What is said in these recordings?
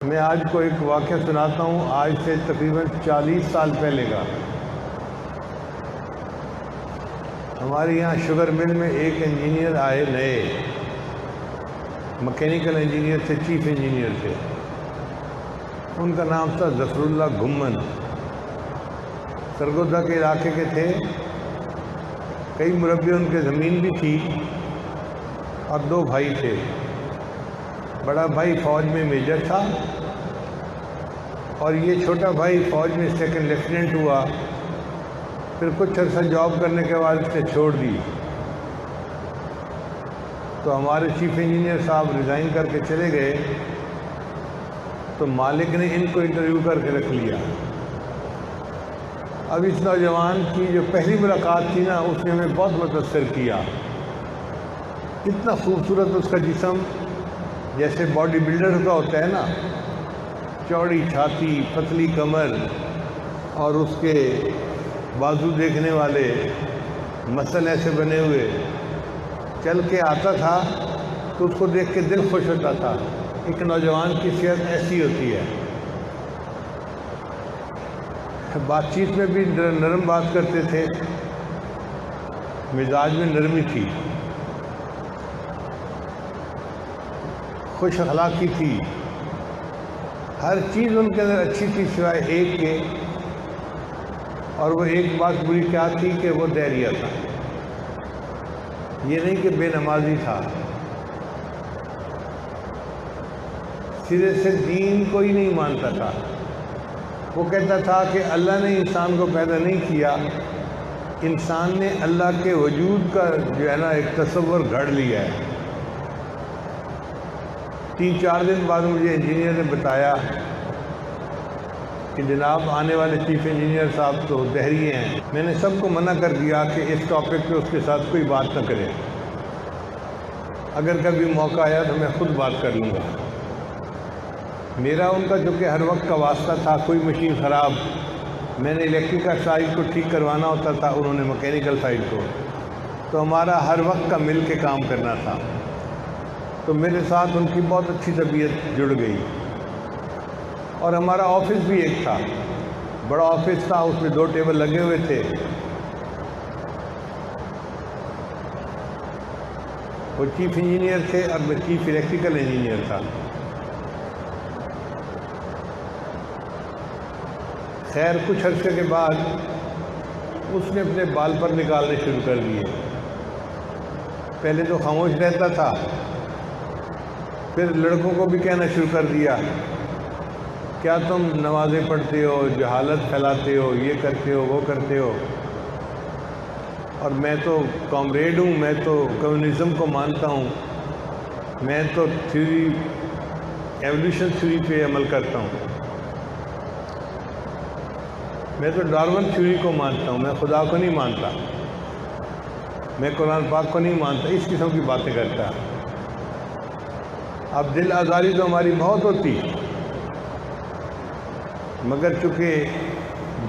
میں آج کو ایک واقعہ سناتا ہوں، آج سے تقریباً 40 سال پہلے کا۔ ہمارے یہاں شوگر مل میں ایک انجینئر آئے نئے، مکینیکل انجینئر تھے، چیف انجینئر تھے۔ ان کا نام تھا ظفر اللہ گھمن، سرگودا کے علاقے کے تھے۔ کئی مربع ان کے زمین بھی تھی اور 2 بھائی تھے۔ بڑا بھائی فوج میں میجر تھا اور یہ چھوٹا بھائی فوج میں 2nd لیفٹیننٹ ہوا۔ پھر کچھ عرصہ جاب کرنے کے بعد اس نے چھوڑ دی، تو ہمارے چیف انجینئر صاحب ریزائن کر کے چلے گئے، تو مالک نے ان کو انٹرویو کر کے رکھ لیا۔ اب اس نوجوان کی جو پہلی ملاقات تھی نا، اس نے ہمیں بہت متاثر کیا۔ اتنا خوبصورت اس کا جسم، جیسے باڈی بلڈر کا ہوتا ہے نا، چوڑی چھاتی، پتلی کمر، اور اس کے بازو دیکھنے والے، مسل ایسے بنے ہوئے، چل کے آتا تھا تو اس کو دیکھ کے دل خوش ہوتا تھا۔ ایک نوجوان کی صحت ایسی ہوتی ہے۔ بات چیت میں بھی نرم بات کرتے تھے، مزاج میں نرمی تھی، خوش اخلاقی تھی، ہر چیز ان کے اندر اچھی تھی سوائے ایک کے، اور وہ ایک بات بری کیا تھی کہ وہ دہریہ تھا۔ یہ نہیں کہ بے نمازی تھا، سرے سے دین کو ہی نہیں مانتا تھا۔ وہ کہتا تھا کہ اللہ نے انسان کو پیدا نہیں کیا، انسان نے اللہ کے وجود کا جو ہے نا ایک تصور گھڑ لیا ہے۔ 3-4 دن بعد مجھے انجینئر نے بتایا کہ جناب آنے والے چیف انجینئر صاحب تو دہریے ہیں۔ میں نے سب کو منع کر دیا کہ اس ٹاپک پہ اس کے ساتھ کوئی بات نہ کرے، اگر کبھی موقع آیا تو میں خود بات کر لوں گا۔ میرا ان کا چونکہ ہر وقت کا واسطہ تھا، کوئی مشین خراب، میں نے الیکٹریکل سائڈ کو ٹھیک کروانا ہوتا تھا، انہوں نے مکینیکل سائڈ کو، تو ہمارا ہر وقت کا مل کے کام کرنا تھا۔ تو میرے ساتھ ان کی بہت اچھی طبیعت جڑ گئی۔ اور ہمارا آفس بھی ایک تھا، بڑا آفس تھا، اس میں 2 ٹیبل لگے ہوئے تھے۔ وہ چیف انجینئر تھے اور میں چیف الیکٹریکل انجینئر تھا۔ خیر کچھ عرصے کے بعد اس نے اپنے بال پر نکالنے شروع کر دیے۔ پہلے تو خاموش رہتا تھا، پھر لڑکوں کو بھی کہنا شروع کر دیا، کیا تم نمازیں پڑھتے ہو، جہالت پھیلاتے ہو، یہ کرتے ہو، وہ کرتے ہو، اور میں تو کامریڈ ہوں، میں تو کمیونزم کو مانتا ہوں، میں تو ایولیوشن تھیوری پہ عمل کرتا ہوں، میں تو ڈارون تھیوری کو مانتا ہوں، میں خدا کو نہیں مانتا، میں قرآن پاک کو نہیں مانتا، اس قسم کی باتیں کرتا ہے۔ اب دل آزاری تو ہماری بہت ہوتی، مگر چونکہ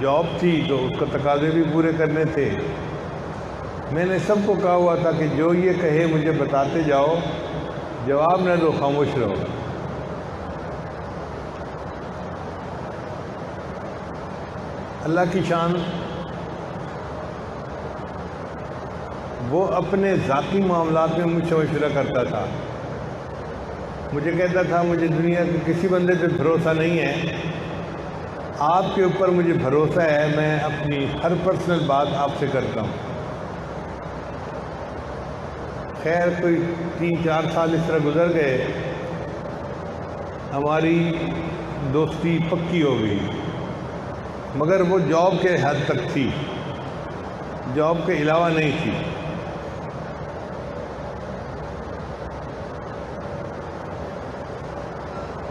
جاب تھی تو اس کا تقاضے بھی پورے کرنے تھے۔ میں نے سب کو کہا ہوا تھا کہ جو یہ کہے مجھے بتاتے جاؤ، جواب نہ دو، خاموش رہو۔ اللہ کی شان، وہ اپنے ذاتی معاملات میں مجھ سے مشورہ کرتا تھا۔ مجھے کہتا تھا مجھے دنیا کے کسی بندے پہ بھروسہ نہیں ہے، آپ کے اوپر مجھے بھروسہ ہے، میں اپنی ہر پرسنل بات آپ سے کرتا ہوں۔ خیر کوئی 3-4 سال اس طرح گزر گئے، ہماری دوستی پکی ہو گئی، مگر وہ جاب کے حد تک تھی، جاب کے علاوہ نہیں تھی۔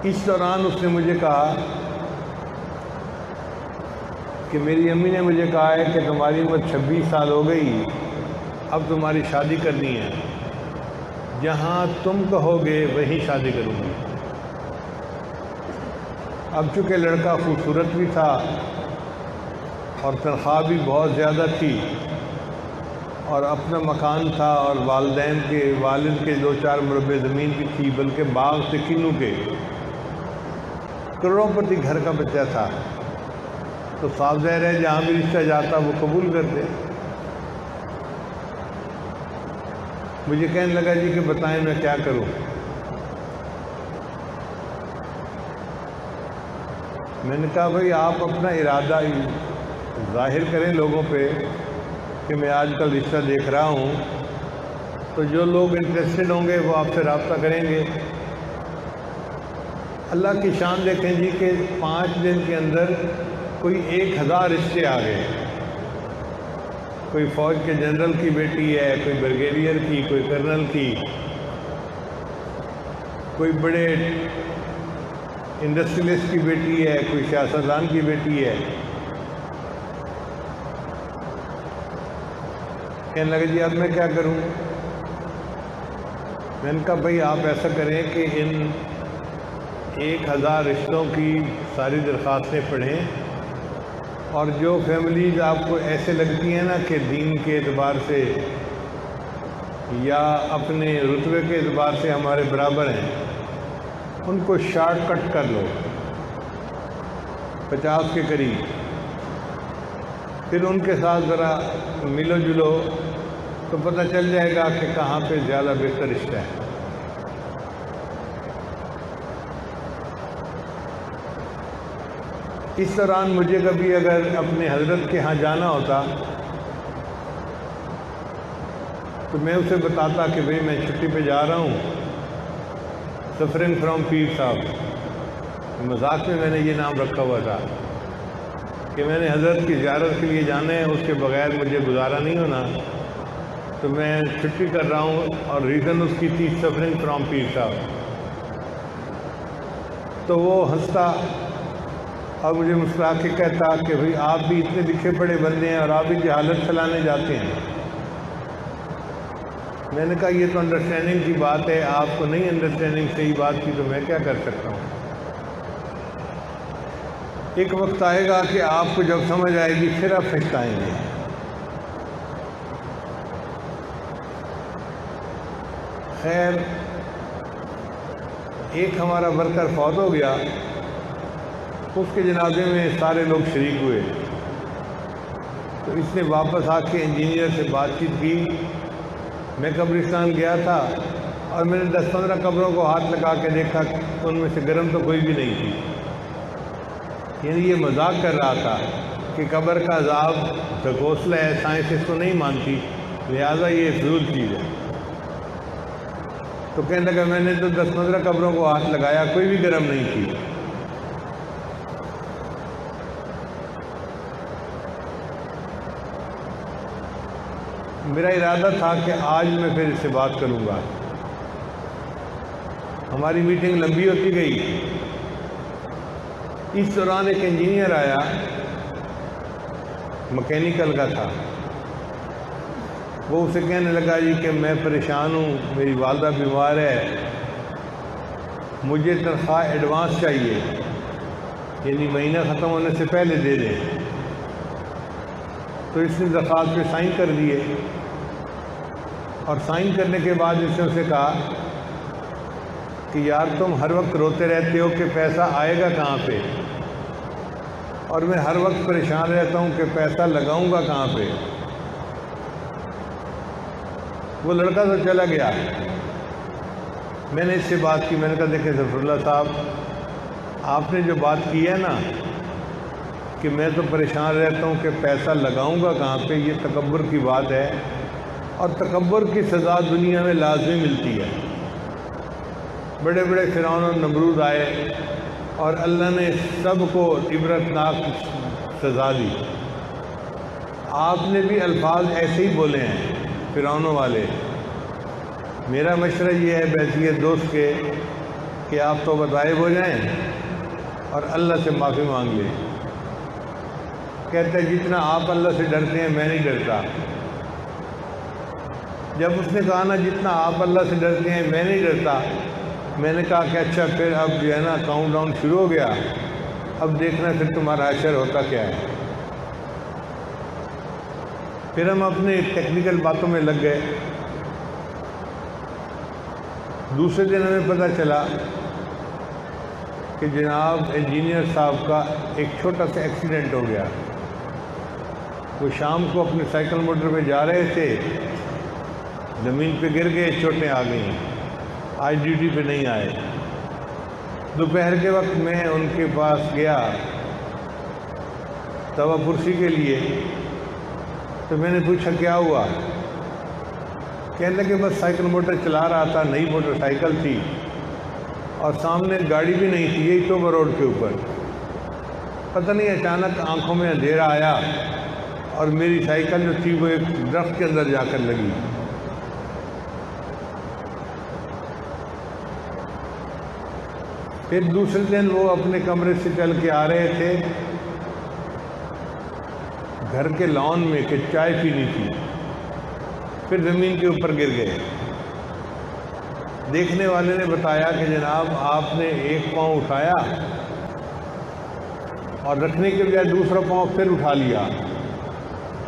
اس دوران اس نے مجھے کہا کہ میری امی نے مجھے کہا ہے کہ تمہاری عمر 26 سال ہو گئی، اب تمہاری شادی کرنی ہے، جہاں تم کہو گے وہیں شادی کروں گی۔ اب چونکہ لڑکا خوبصورت بھی تھا اور تنخواہ بھی بہت زیادہ تھی، اور اپنا مکان تھا، اور والدین کے والد کے 2-4 مربع زمین بھی تھی، بلکہ باغ سے کنو کے، کروڑوں پتی گھر کا بچہ تھا، تو صاف ظاہر ہے جہاں بھی رشتہ جاتا وہ قبول کرتے۔ مجھے کہنے لگا جی کہ بتائیں میں کیا کروں۔ میں نے کہا بھئی آپ اپنا ارادہ ظاہر کریں لوگوں پہ کہ میں آج کل رشتہ دیکھ رہا ہوں، تو جو لوگ انٹرسٹڈ ہوں گے وہ آپ سے رابطہ کریں گے۔ اللہ کی شان دیکھیں جی کہ 5 دن کے اندر کوئی 1000 رشتے آ گئے۔ کوئی فوج کے جنرل کی بیٹی ہے، کوئی بریگیڈیئر کی، کوئی کرنل کی، کوئی بڑے انڈسٹریلسٹ کی بیٹی ہے، کوئی سیاستدان کی بیٹی ہے۔ کہنے لگے جی اب میں کیا کروں؟ میں نے کہا بھئی آپ ایسا کریں کہ ان 1000 رشتوں کی ساری درخواستیں پڑھیں، اور جو فیملیز آپ کو ایسے لگتی ہیں نا کہ دین کے اعتبار سے یا اپنے رتبے کے اعتبار سے ہمارے برابر ہیں، ان کو شارٹ کٹ کر لو 50 کے قریب، پھر ان کے ساتھ ذرا ملو جلو تو پتہ چل جائے گا کہ کہاں پہ زیادہ بہتر رشتہ ہے۔ اس دوران مجھے کبھی اگر اپنے حضرت کے ہاں جانا ہوتا تو میں اسے بتاتا کہ بھئی میں چھٹی پہ جا رہا ہوں، سفرنگ فرام پیر صاحب۔ مذاق میں نے یہ نام رکھا ہوا تھا کہ میں نے حضرت کی زیارت کے لیے جانا ہے، اس کے بغیر مجھے گزارا نہیں ہونا، تو میں چھٹی کر رہا ہوں، اور ریزن اس کی تھی سفرنگ فرام پیر صاحب۔ تو وہ ہنستا اور مجھے مسکرا کے کہتا کہ بھئی آپ بھی اتنے لکھے پڑھے بندے ہیں اور آپ بھی جہالت پھیلانے جاتے ہیں۔ میں نے کہا یہ تو انڈرسٹینڈنگ کی بات ہے، آپ کو نہیں انڈرسٹینڈنگ صحیح بات کی تو میں کیا کر سکتا ہوں۔ ایک وقت آئے گا کہ آپ کو جب سمجھ آئے گی پھر آپ پچھتائیں گے۔ خیر ایک ہمارا ورکر فوت ہو گیا، اس کے جنازے میں سارے لوگ شریک ہوئے، تو اس نے واپس آ کے انجینئر سے بات چیت کی۔ میں قبرستان گیا تھا اور میں نے 10-15 قبروں کو ہاتھ لگا کے دیکھا، ان میں سے گرم تو کوئی بھی نہیں تھی۔ یعنی یہ مذاق کر رہا تھا کہ قبر کا عذاب ڈھکوسلا ہے، سائنس اس کو نہیں مانتی، لہٰذا یہ فضول چیز ہے۔ تو کہنے لگا میں نے تو 10-15 قبروں کو ہاتھ لگایا، کوئی بھی گرم نہیں تھی۔ میرا ارادہ تھا کہ آج میں پھر اس سے بات کروں گا۔ ہماری میٹنگ لمبی ہوتی گئی۔ اس دوران ایک انجینئر آیا، مکینیکل کا تھا۔ وہ اسے کہنے لگا جی کہ میں پریشان ہوں، میری والدہ بیمار ہے، مجھے تنخواہ ایڈوانس چاہیے، یعنی مہینہ ختم ہونے سے پہلے دے دیں۔ تو اس نے درخواست پہ سائن کر دیے، اور سائن کرنے کے بعد اس نے اسے کہا کہ یار تم ہر وقت روتے رہتے ہو کہ پیسہ آئے گا کہاں پہ، اور میں ہر وقت پریشان رہتا ہوں کہ پیسہ لگاؤں گا کہاں پہ۔ وہ لڑکا تو چلا گیا۔ میں نے اس سے بات کی، میں نے کہا دیکھیں ظفر اللہ صاحب، آپ نے جو بات کی ہے نا کہ میں تو پریشان رہتا ہوں کہ پیسہ لگاؤں گا کہاں پہ، یہ تکبر کی بات ہے، اور تکبر کی سزا دنیا میں لازمی ملتی ہے۔ بڑے بڑے فرعون اور نمرود آئے اور اللہ نے سب کو عبرتناک سزا دی۔ آپ نے بھی الفاظ ایسے ہی بولے ہیں فرعونوں والے۔ میرا مشورہ یہ ہے بحیثیت دوست کے کہ آپ توبہ طائب ہو جائیں اور اللہ سے معافی مانگ لیں۔ کہتے ہیں جتنا آپ اللہ سے ڈرتے ہیں میں نہیں ڈرتا۔ جب اس نے کہا نا جتنا آپ اللہ سے ڈرتے ہیں میں نہیں ڈرتا، میں نے کہا کہ اچھا پھر اب جو ہے نا کاؤنٹ ڈاؤن شروع ہو گیا، اب دیکھنا پھر تمہارا حشر ہوتا کیا ہے۔ پھر ہم اپنے ٹیکنیکل باتوں میں لگ گئے۔ دوسرے دن ہمیں پتہ چلا کہ جناب انجینئر صاحب کا ایک چھوٹا سا ایکسیڈنٹ ہو گیا. وہ شام کو اپنے سائیکل موٹر پہ جا رہے تھے، زمین پہ گر گئے، چوٹیں آ گئیں، آج ڈیوٹی پہ نہیں آئے. دوپہر کے وقت میں ان کے پاس گیا توا پرسی کے لیے، تو میں نے پوچھا کیا ہوا؟ کہنے لگے بس سائیکل موٹر چلا رہا تھا، نئی موٹر سائیکل تھی اور سامنے گاڑی بھی نہیں تھی، یہی توبہ روڈ کے اوپر. پتہ نہیں اچانک آنکھوں میں اندھیرا آیا اور میری سائیکل جو تھی وہ ایک درخت کے اندر جا کر لگی. پھر دوسرے دن وہ اپنے کمرے سے چل کے آ رہے تھے گھر کے لان میں کہ چائے پینی تھی، پھر زمین کے اوپر گر گئے. دیکھنے والے نے بتایا کہ جناب آپ نے ایک پاؤں اٹھایا اور رکھنے کے بجائے دوسرا پاؤں پھر اٹھا لیا،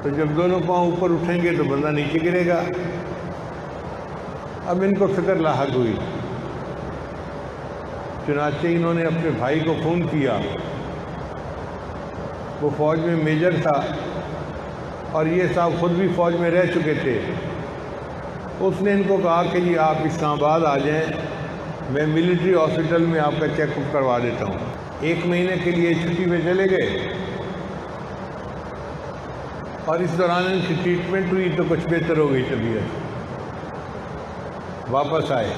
تو جب دونوں پاؤں اوپر اٹھیں گے تو بندہ نیچے گرے گا. اب ان کو فکر لاحق ہوئی، چنانچہ انہوں نے اپنے بھائی کو فون کیا. وہ فوج میں میجر تھا اور یہ صاحب خود بھی فوج میں رہ چکے تھے. اس نے ان کو کہا کہ جی آپ اسلام آباد آ جائیں، میں ملٹری ہاسپٹل میں آپ کا چیک اپ کروا دیتا ہوں. 1 مہینے کے لیے چھٹی میں چلے گئے اور اس دوران ان کی ٹریٹمنٹ ہوئی تو کچھ بہتر ہو گئی طبیعت. واپس آئے.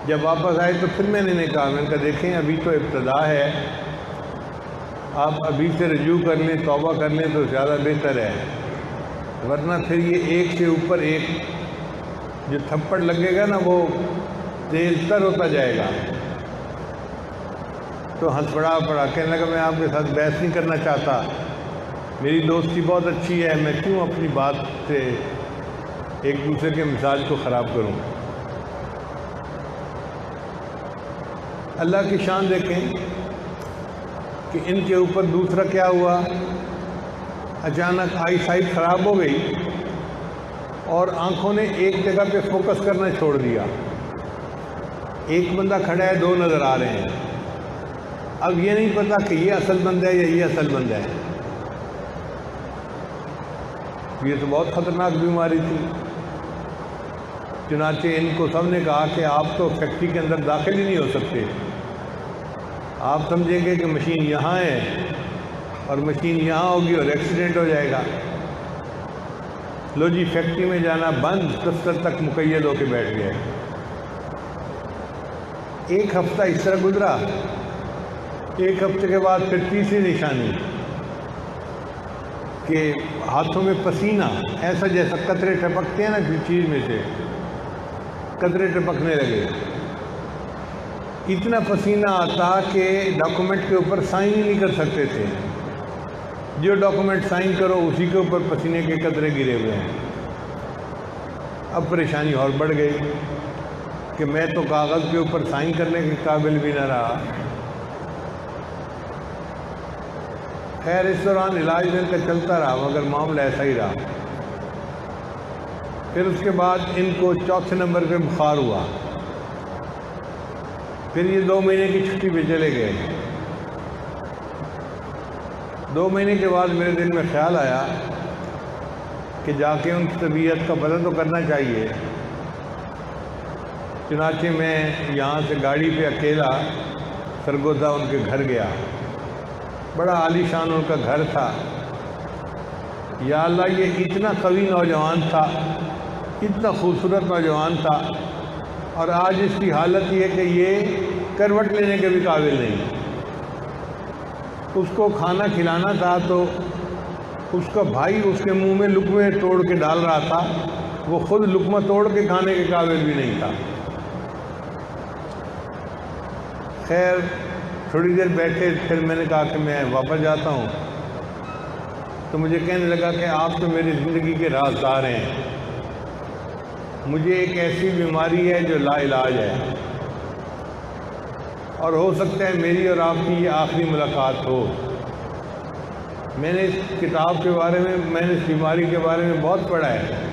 جب واپس آئے تو پھر میں نے کہا، میں نے کہا دیکھیں ابھی تو ابتدا ہے، آپ ابھی سے رجوع کر لیں، توبہ کر لیں تو زیادہ بہتر ہے، ورنہ پھر یہ ایک سے اوپر ایک جو تھپڑ لگے گا نا وہ تیز تر ہوتا جائے گا. تو ہنس پڑا. کہنے لگا میں آپ کے ساتھ بحث نہیں کرنا چاہتا، میری دوستی بہت اچھی ہے، میں کیوں اپنی بات سے ایک دوسرے کے مزاج کو خراب کروں. اللہ کی شان دیکھیں کہ ان کے اوپر دوسرا کیا ہوا، اچانک آئی سائٹ خراب ہو گئی اور آنکھوں نے ایک جگہ پہ فوکس کرنا چھوڑ دیا. ایک بندہ کھڑا ہے، 2 نظر آ رہے ہیں. اب یہ نہیں پتا کہ یہ اصل بندہ ہے یا یہ اصل بندہ ہے. یہ تو بہت خطرناک بیماری تھی. چنانچہ ان کو سب نے کہا کہ آپ تو فیکٹری کے اندر داخل ہی نہیں ہو سکتے، آپ سمجھیں گے کہ مشین یہاں ہے اور مشین یہاں ہوگی اور ایکسیڈنٹ ہو جائے گا. لو جی فیکٹری میں جانا بند، دفتر تک مقید ہو کے بیٹھ گئے. 1 ہفتہ اس طرح گزرا. 1 ہفتے کے بعد پھر تیسری نشانی کہ ہاتھوں میں پسینہ ایسا جیسا قطرے ٹپکتے ہیں نا کسی چیز میں سے، قطرے ٹپکنے لگے. اتنا پسینہ آتا کہ ڈاکومنٹ کے اوپر سائن ہی نہیں کر سکتے تھے. جو ڈاکومنٹ سائن کرو اسی کے اوپر پسینے کے قطرے گرے ہوئے ہیں. اب پریشانی اور بڑھ گئی کہ میں تو کاغذ کے اوپر سائن کرنے کے قابل بھی نہ رہا. خیر اس دوران علاج ان کا چلتا رہا مگر معاملہ ایسا ہی رہا. پھر اس کے بعد ان کو 4تھے نمبر پہ بخار ہوا. پھر یہ 2 مہینے کی چھٹی پہ چلے گئے. 2 مہینے کے بعد میرے دل میں خیال آیا کہ جا کے ان کی طبیعت کا پتہ تو کرنا چاہیے. چنانچہ میں یہاں سے گاڑی پہ اکیلا سرگودا ان کے گھر گیا. بڑا عالی شان ان کا گھر تھا. یا اللہ یہ اتنا قوی نوجوان تھا، اتنا خوبصورت نوجوان تھا، اور آج اس کی حالت یہ ہے کہ یہ کروٹ لینے کے بھی قابل نہیں. اس کو کھانا کھلانا تھا تو اس کا بھائی اس کے منہ میں لقمے توڑ کے ڈال رہا تھا، وہ خود لقمہ توڑ کے کھانے کے قابل بھی نہیں تھا. خیر تھوڑی دیر بیٹھے، پھر میں نے کہا کہ میں واپس جاتا ہوں. تو مجھے کہنے لگا کہ آپ تو میری زندگی کے رازدار ہیں، مجھے ایک ایسی بیماری ہے جو لا علاج ہے اور ہو سکتا ہے میری اور آپ کی یہ آخری ملاقات ہو. میں نے اس کتاب کے بارے میں نے اس بیماری کے بارے میں بہت پڑھا ہے.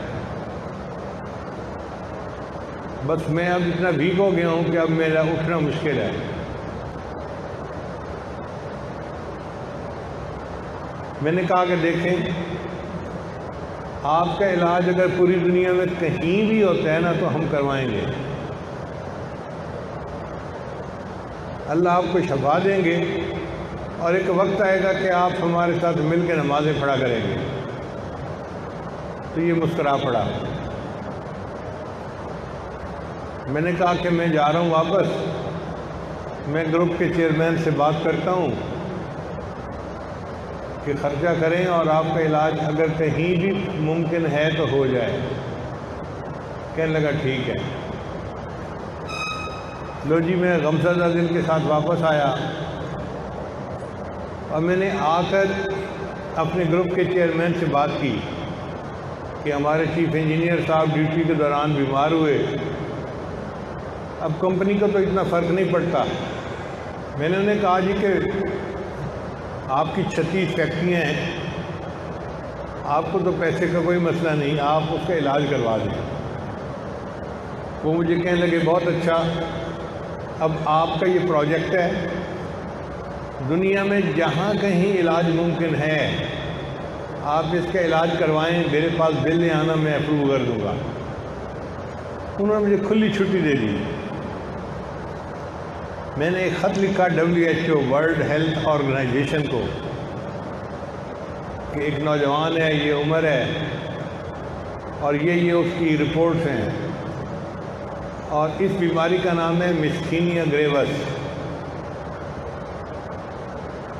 بس میں اب اتنا ویک ہو گیا ہوں کہ اب میرا اٹھنا مشکل ہے۔ میں نے کہا کہ دیکھیں، آپ کا علاج اگر پوری دنیا میں کہیں بھی ہوتا ہے نا تو ہم کروائیں گے، اللہ آپ کو شفا دیں گے، اور ایک وقت آئے گا کہ آپ ہمارے ساتھ مل کے نمازیں پڑھا کریں گے۔ تو یہ مسکرا پڑا۔ میں نے کہا کہ میں جا رہا ہوں واپس، میں گروپ کے چیئرمین سے بات کرتا ہوں کہ خرچہ کریں اور آپ کا علاج اگر کہیں بھی ممکن ہے تو ہو جائے۔ کہنے لگا ٹھیک ہے۔ لو جی، میں غمزدہ دل کے ساتھ واپس آیا، اور میں نے آ کر اپنے گروپ کے چیئرمین سے بات کی کہ ہمارے چیف انجینئر صاحب ڈیوٹی کے دوران بیمار ہوئے۔ اب کمپنی کو تو اتنا فرق نہیں پڑتا۔ میں نے انہیں کہا جی کہ آپ کی 36 فیکٹریاں ہیں، آپ کو تو پیسے کا کوئی مسئلہ نہیں، آپ اس کا علاج کروا دیں۔ وہ مجھے کہنے لگے بہت اچھا، اب آپ کا یہ پروجیکٹ ہے، دنیا میں جہاں کہیں علاج ممکن ہے آپ اس کا علاج کروائیں، میرے پاس بل لے آنا، میں اپروو کر دوں گا۔ انہوں نے مجھے کھلی چھٹی دے دی۔ میں نے ایک خط لکھا WHO ورلڈ ہیلتھ آرگنائزیشن کو کہ ایک نوجوان ہے، یہ عمر ہے، اور یہ اس کی رپورٹس ہیں، اور اس بیماری کا نام ہے مسٹینیا گریوس۔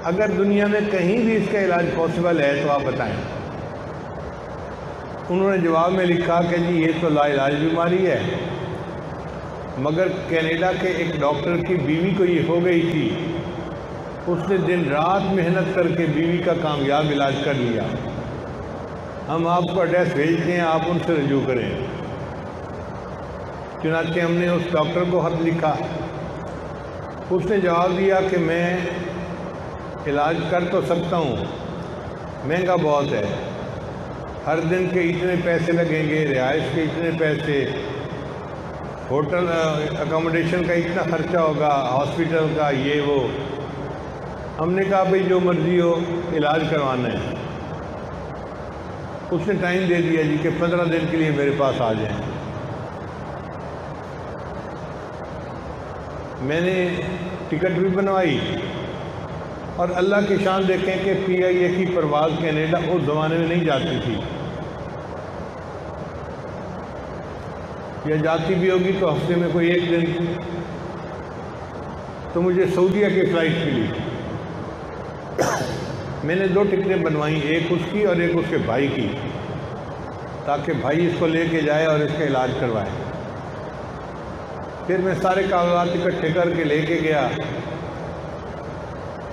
اگر دنیا میں کہیں بھی اس کا علاج پاسبل ہے تو آپ بتائیں۔ انہوں نے جواب میں لکھا کہ جی یہ تو لا علاج بیماری ہے، مگر کینیڈا کے ایک ڈاکٹر کی بیوی کو یہ ہو گئی تھی، اس نے دن رات محنت کر کے بیوی کا کامیاب علاج کر لیا۔ ہم آپ کو ایڈریس بھیجتے ہیں، آپ ان سے رجوع کریں۔ چنانچہ ہم نے اس ڈاکٹر کو خط لکھا۔ اس نے جواب دیا کہ میں علاج کر تو سکتا ہوں، مہنگا بہت ہے، ہر دن کے اتنے پیسے لگیں گے، رہائش کے اتنے پیسے، ہوٹل اکاموڈیشن کا اتنا خرچہ ہوگا، ہاسپٹل کا، یہ وہ۔ ہم نے کہا بھئی جو مرضی ہو، علاج کروانا ہے۔ اس نے ٹائم دے دیا جی کہ 15 دن کے لیے میرے پاس آ جائیں۔ میں نے ٹکٹ بھی بنوائی، اور اللہ کی شان دیکھیں کہ PIA کی پرواز کینیڈا اس زمانے میں نہیں جاتی تھی، یا جاتی بھی ہوگی تو ہفتے میں کوئی ایک دن۔ تو مجھے سعودیہ کی فلائٹ ملی۔ میں نے 2 ٹکٹیں بنوائیں، ایک اس کی اور ایک اس کے بھائی کی، تاکہ بھائی اس کو لے کے جائے اور اس کا علاج کروائے۔ پھر میں سارے کاغذات اکٹھے کر کے لے کے گیا،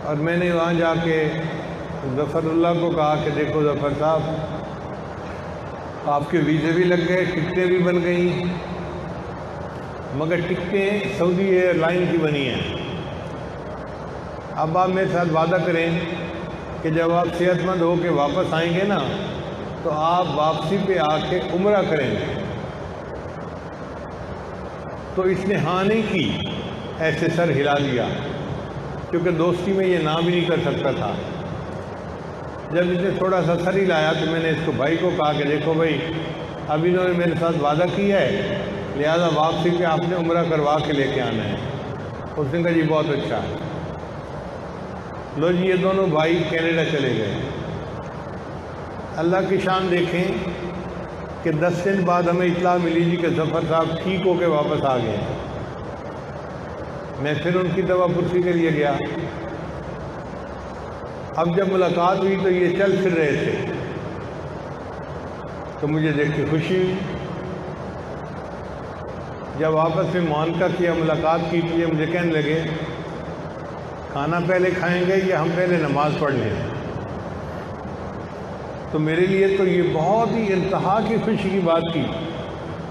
اور میں نے وہاں جا کے ظفر اللہ کو کہا کہ دیکھو ظفر صاحب، آپ کے ویزے بھی لگ گئے، ٹکٹیں بھی بن گئیں، مگر ٹکٹیں سعودی ایئر لائن کی بنی ہیں۔ اب آپ میرے ساتھ وعدہ کریں کہ جب آپ صحت مند ہو کے واپس آئیں گے نا تو آپ واپسی پہ آ کے عمرہ کریں گے۔ تو اس نے ہاں نہیں کی، ایسے سر ہلا دیا، کیونکہ دوستی میں یہ نہ بھی نہیں کر سکتا تھا۔ جب اس نے تھوڑا سا سر ہلایا تو میں نے اس کو بھائی کو کہا کہ دیکھو بھائی، اب انہوں نے میرے ساتھ وعدہ کیا ہے، لہذا واپسی پہ آپ نے عمرہ کروا کے لے کے آنا ہے۔ اس نے کہا جی بہت اچھا۔ لو جی، یہ دونوں بھائی کینیڈا چلے گئے۔ اللہ کی شان دیکھیں کہ 10 دن بعد ہمیں اطلاع ملی جی کہ ظفر صاحب ٹھیک ہو کے واپس آ گئے۔ میں پھر ان کی دوا پرسی کے لیے گیا۔ اب جب ملاقات ہوئی تو یہ چل پھر رہے تھے، تو مجھے دیکھ کے خوشی ہوئی۔ جب آپس میں معانقہ کیا، ملاقات کی، تو یہ مجھے کہنے لگے کھانا پہلے کھائیں گے یا ہم پہلے نماز پڑھ لیں؟ تو میرے لیے تو یہ بہت ہی انتہا کی خوشی کی بات تھی۔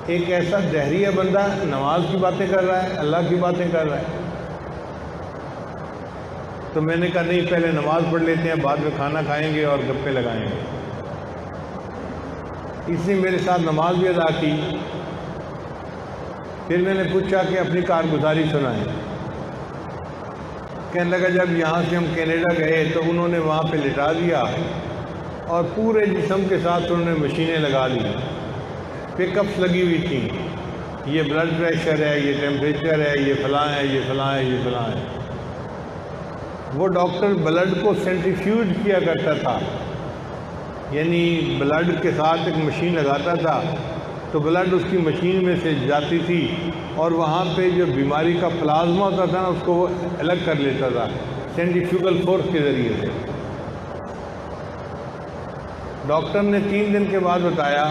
ایک ایسا دہریہ بندہ نماز کی باتیں کر رہا ہے، اللہ کی باتیں کر رہا ہے۔ تو میں نے کہا نہیں، پہلے نماز پڑھ لیتے ہیں، بعد میں کھانا کھائیں گے اور گپے لگائیں گے۔ اس نے میرے ساتھ نماز بھی ادا کی، پھر میں نے پوچھا کہ اپنی کارگزاری سنائیں. کہنے لگا جب یہاں سے ہم کینیڈا گئے تو انہوں نے وہاں پہ لٹا دیا اور پورے جسم کے ساتھ انہوں نے مشینیں لگا لی، پک اپس لگی ہوئی تھیں، یہ بلڈ پریشر ہے، یہ ٹیمپریچر ہے، یہ فلاں ہے، یہ فلاں ہے، یہ فلاں ہے. وہ ڈاکٹر بلڈ کو سینٹریفیوج کیا کرتا تھا، یعنی بلڈ کے ساتھ ایک مشین لگاتا تھا تو بلڈ اس کی مشین میں سے جاتی تھی اور وہاں پہ جو بیماری کا پلازما ہوتا تھا نا اس کو وہ الگ کر لیتا تھا سینٹریفیوگل فورس کے ذریعے سے. ڈاکٹر نے 3 دن کے بعد بتایا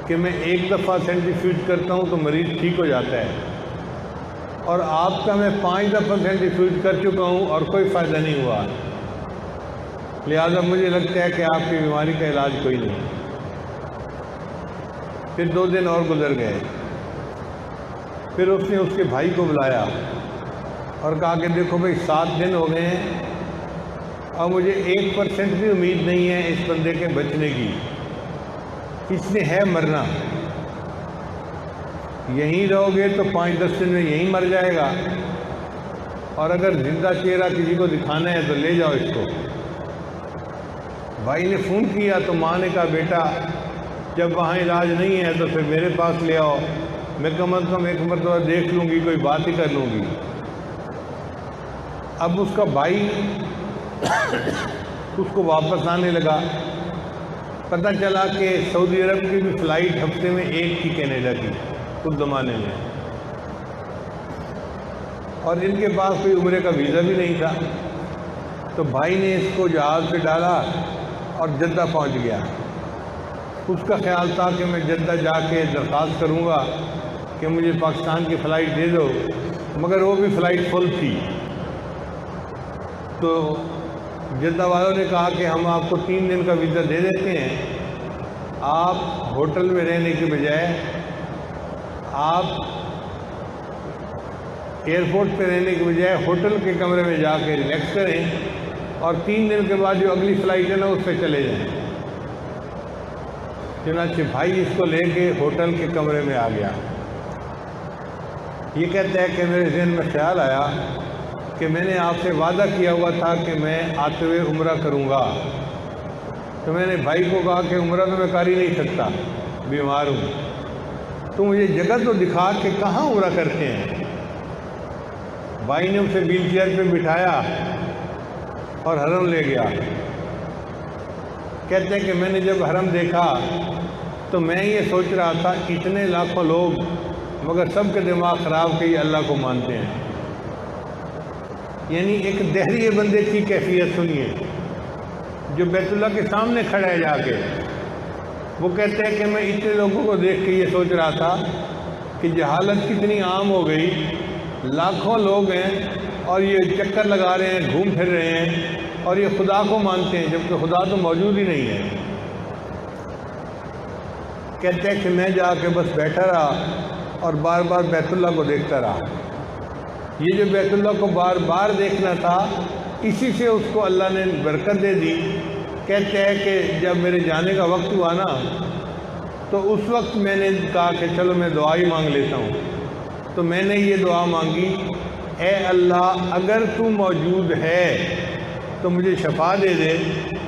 کہ میں ایک دفعہ سینٹریفیوج کرتا ہوں تو مریض ٹھیک ہو جاتا ہے، اور آپ کا میں 5 دفعہ سینٹریفیوج کر چکا ہوں اور کوئی فائدہ نہیں ہوا، لہذا مجھے لگتا ہے کہ آپ کی بیماری کا علاج کوئی نہیں. پھر 2 دن اور گزر گئے. پھر اس نے اس کے بھائی کو بلایا اور کہا کہ دیکھو بھائی 7 دن ہو گئے ہیں اور مجھے 1% بھی امید نہیں ہے اس بندے کے بچنے کی، اس نے ہے مرنا، یہیں رہو گے تو 5-10 دن میں یہیں مر جائے گا، اور اگر زندہ چہرہ کسی کو دکھانا ہے تو لے جاؤ اس کو. بھائی نے فون کیا تو ماں نے کہا بیٹا جب وہاں علاج نہیں ہے تو پھر میرے پاس لے آؤ، میں کم از کم 1 مرتبہ دیکھ لوں گی، کوئی بات ہی کر لوں گی. اب اس کا بھائی اس کو واپس آنے لگا. پتہ چلا کہ سعودی عرب کی بھی فلائٹ ہفتے میں 1 تھی کینیڈا کی اس زمانے میں، اور ان کے پاس کوئی عمرے کا ویزا بھی نہیں تھا. تو بھائی نے اس کو جہاز پہ ڈالا اور جدہ پہنچ گیا. اس کا خیال تھا کہ میں جدہ جا کے درخواست کروں گا کہ مجھے پاکستان کی فلائٹ دے دو، مگر وہ بھی فلائٹ فل تھی. تو جدہ والوں نے کہا کہ ہم آپ کو 3 دن کا ویزا دے دیتے ہیں، آپ ہوٹل میں رہنے کے بجائے آپ ایئرپورٹ پہ رہنے کے بجائے ہوٹل کے کمرے میں جا کے ریلیکس کریں اور 3 دن کے بعد جو اگلی فلائٹ ہے نا اس پہ چلے جائیں. چنانچہ بھائی اس کو لے کے ہوٹل کے کمرے میں آ گیا. یہ کہتا ہے کہ میرے ذہن میں خیال آیا کہ میں نے آپ سے وعدہ کیا ہوا تھا کہ میں آتے ہوئے عمرہ کروں گا، تو میں نے بھائی کو کہا کہ عمرہ تو میں کر ہی نہیں سکتا، بیمار ہوں، تو مجھے جگہ تو دکھا کہ کہاں عمرہ کرتے ہیں. بھائی نے اسے ویل چیئر پہ بٹھایا اور حرم لے گیا. کہتے ہیں کہ میں نے جب حرم دیکھا تو میں یہ سوچ رہا تھا اتنے لاکھوں لوگ مگر سب کے دماغ خراب کہ یہ اللہ کو مانتے ہیں. یعنی ایک دہریے بندے کی کیفیت سنیے جو بیت اللہ کے سامنے کھڑا ہے جا کے. وہ کہتے ہیں کہ میں اتنے لوگوں کو دیکھ کے یہ سوچ رہا تھا کہ جہالت کتنی عام ہو گئی، لاکھوں لوگ ہیں اور یہ چکر لگا رہے ہیں، گھوم پھر رہے ہیں اور یہ خدا کو مانتے ہیں جبکہ خدا تو موجود ہی نہیں ہے. کہتے ہیں کہ میں جا کے بس بیٹھا رہا اور بار بار بیت اللہ کو دیکھتا رہا. یہ جو بیت اللہ کو بار بار دیکھنا تھا اسی سے اس کو اللہ نے برکت دے دی. کہتے ہیں کہ جب میرے جانے کا وقت ہوا نا تو اس وقت میں نے کہا کہ چلو میں دعا ہی مانگ لیتا ہوں. تو میں نے یہ دعا مانگی، اے اللہ اگر تو موجود ہے تو مجھے شفا دے دے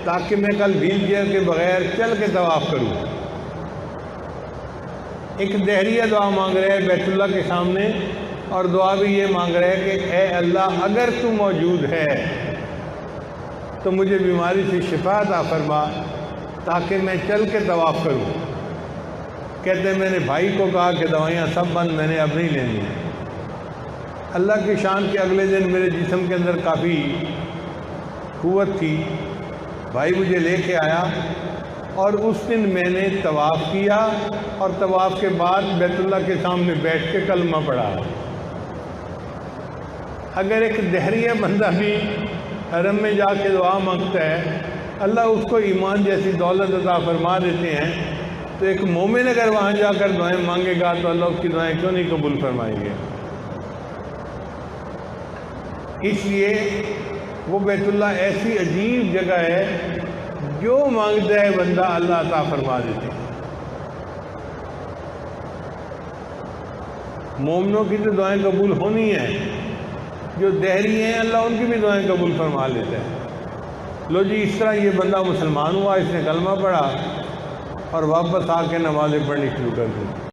تاکہ میں کل ویل چیئر کے بغیر چل کے طواف کروں. ایک دہریہ دعا مانگ رہے ہیں بیت اللہ کے سامنے، اور دعا بھی یہ مانگ رہے ہیں کہ اے اللہ اگر تو موجود ہے تو مجھے بیماری سے شفا عطا فرما تاکہ میں چل کے طواف کروں. کہتے ہیں میں نے بھائی کو کہا کہ دوائیاں سب بند، میں نے اب نہیں لینی ہیں. اللہ کی شان کے اگلے دن میرے جسم کے اندر کافی قوت تھی. بھائی مجھے لے کے آیا اور اس دن میں نے طواف کیا اور طواف کے بعد بیت اللہ کے سامنے بیٹھ کے کلمہ پڑھا. اگر ایک دہریہ بندہ بھی حرم میں جا کے دعا مانگتا ہے اللہ اس کو ایمان جیسی دولت عطا فرما دیتے ہیں، تو ایک مومن اگر وہاں جا کر دعائیں مانگے گا تو اللہ اس کی دعائیں کیوں نہیں قبول فرمائیں گے. اس لیے وہ بیت اللہ ایسی عجیب جگہ ہے جو مانگتا ہے بندہ اللہ عطا فرما دیتے ہیں. مومنوں کی تو دعائیں قبول ہونی ہیں، جو دہری ہیں اللہ ان کی بھی دعائیں قبول فرما لیتا ہے۔ لو جی، اس طرح یہ بندہ مسلمان ہوا، اس نے کلمہ پڑھا اور واپس آ کے نمازیں پڑھنی شروع کر دی۔